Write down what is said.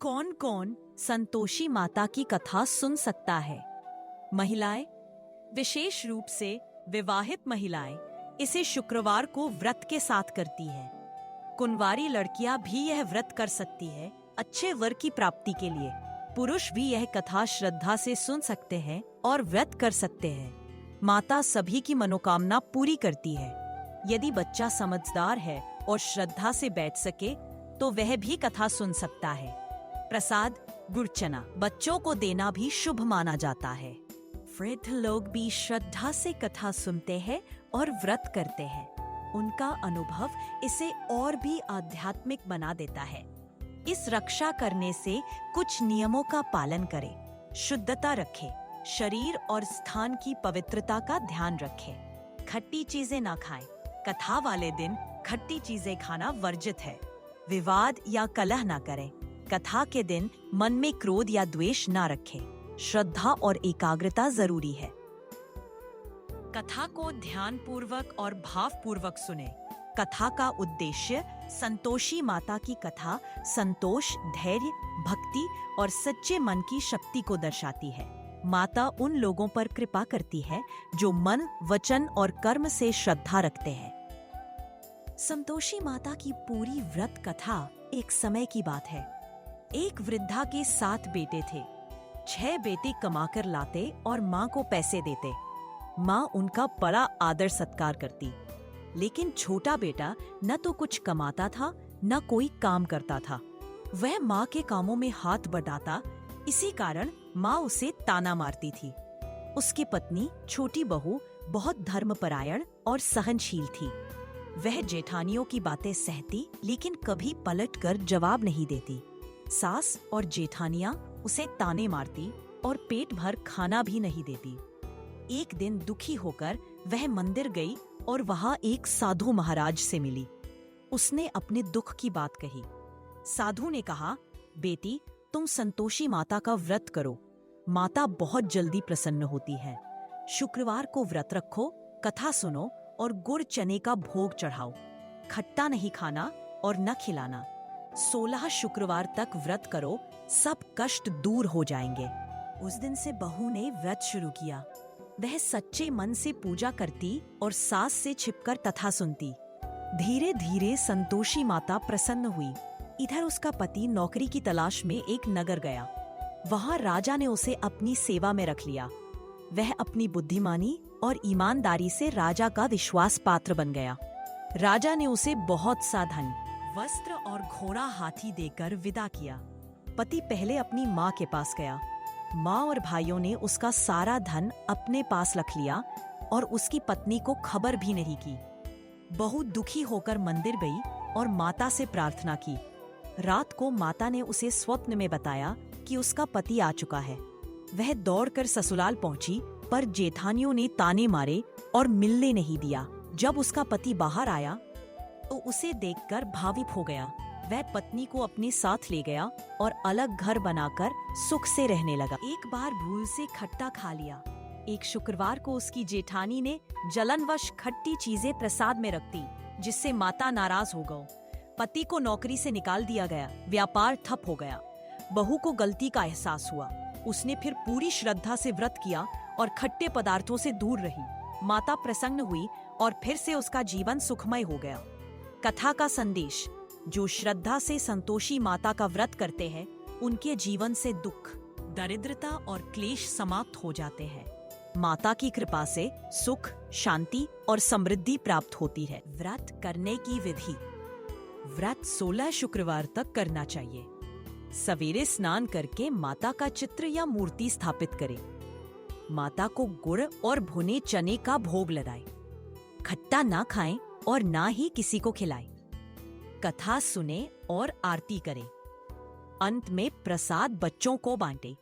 कौन कौन संतोषी माता की कथा सुन सकता है? महिलाएं, विशेष रूप से विवाहित महिलाएं इसे शुक्रवार को व्रत के साथ करती है। कुंवारी लड़कियां भी यह व्रत कर सकती है अच्छे वर की प्राप्ति के लिए। पुरुष भी यह कथा श्रद्धा से सुन सकते हैं और व्रत कर सकते हैं। माता सभी की मनोकामना पूरी करती है। यदि बच्चा समझदार है और श्रद्धा से बैठ सके तो वह भी कथा सुन सकता है। प्रसाद गुड़चना बच्चों को देना भी शुभ माना जाता है। वृद्ध लोग भी श्रद्धा से कथा सुनते हैं और व्रत करते हैं। उनका अनुभव इसे और भी आध्यात्मिक बना देता है। इस रक्षा करने से कुछ नियमों का पालन करें। शुद्धता रखें, शरीर और स्थान की पवित्रता का ध्यान रखें। खट्टी चीजें ना खाएं। कथा वाले दिन खट्टी चीजें खाना वर्जित है। विवाद या कलह ना करें। कथा के दिन मन में क्रोध या द्वेष ना रखें। श्रद्धा और एकाग्रता जरूरी है। कथा को ध्यान पूर्वक और भाव पूर्वक सुने। कथा का उद्देश्य संतोषी माता की कथा संतोष, धैर्य, भक्ति और सच्चे मन की शक्ति को दर्शाती है। माता उन लोगों पर कृपा करती है जो मन, वचन और कर्म से श्रद्धा रखते हैं। संतोषी माता की पूरी व्रत कथा एक समय की बात है। एक वृद्धा के 7 बेटे थे। 6 बेटे कमाकर लाते और माँ को पैसे देते। माँ उनका बड़ा आदर सत्कार करती, लेकिन छोटा बेटा न तो कुछ कमाता था न कोई काम करता था। वह माँ के कामों में हाथ बटाता, इसी कारण माँ उसे ताना मारती थी। उसकी पत्नी छोटी बहू बहुत धर्मपरायण और सहनशील थी। वह जेठानियों की बातें सहती लेकिन कभी पलटकर जवाब नहीं देती। सास और जेठानियां उसे ताने मारती और पेट भर खाना भी नहीं देती। एक दिन दुखी होकर वह मंदिर गई और वहां एक साधु महाराज से मिली। उसने अपने दुख की बात कही। साधु ने कहा, बेटी, तुम संतोषी माता का व्रत करो। माता बहुत जल्दी प्रसन्न होती है। शुक्रवार को व्रत रखो, कथा सुनो और गुड़ चने का भोग चढ़ाओ। खट्टा नहीं खाना और न खिलाना। 16 शुक्रवार तक व्रत करो, सब कष्ट दूर हो जाएंगे। उस दिन से बहू ने व्रत शुरू किया। वह सच्चे मन से पूजा करती और सास से छिपकर कथा सुनती। धीरे धीरे संतोषी माता प्रसन्न हुई। इधर उसका पति नौकरी की तलाश में एक नगर गया। वहां राजा ने उसे अपनी सेवा में रख लिया। वह अपनी बुद्धिमानी और ईमानदारी से राजा का विश्वास पात्र बन गया। राजा ने उसे बहुत सा धन, वस्त्र और घोड़ा हाथी देकर विदा किया। पति पहले अपनी माँ के पास गया। माँ और भाइयों ने उसका सारा धन अपने पास रख लिया और उसकी पत्नी को खबर भी नहीं की। बहू दुखी होकर मंदिर गई और माता से प्रार्थना की। रात को माता ने उसे स्वप्न में बताया कि उसका पति आ चुका है। वह दौड़कर ससुराल पहुंची, पर जेठानियों ने ताने मारे और मिलने नहीं दिया। जब उसका पति बाहर आया तो उसे देखकर भावुक हो गया। वह पत्नी को अपने साथ ले गया और अलग घर बनाकर सुख से रहने लगा। एक बार भूल से खट्टा खा लिया। एक शुक्रवार को उसकी जेठानी ने जलनवश खट्टी चीजें प्रसाद में रख दी, जिससे माता नाराज हो गई। पति को नौकरी से निकाल दिया गया। व्यापार ठप हो गया। बहू को गलती का एहसास हुआ। उसने फिर पूरी श्रद्धा से व्रत किया और खट्टे पदार्थों से दूर रही। माता प्रसन्न हुई और फिर से उसका जीवन सुखमय हो गया। कथा का संदेश: जो श्रद्धा से संतोषी माता का व्रत करते हैं, उनके जीवन से दुख, दरिद्रता और क्लेश समाप्त हो जाते हैं। माता की कृपा से सुख, शांति और समृद्धि प्राप्त होती है। व्रत करने की विधि: व्रत 16 शुक्रवार तक करना चाहिए। सवेरे स्नान करके माता का चित्र या मूर्ति स्थापित करें। माता को गुड़ और भुने चने का भोग लगाएं। खट्टा ना खाएं और ना ही किसी को खिलाएं। कथा सुने और आरती करें। अंत में प्रसाद बच्चों को बांटें।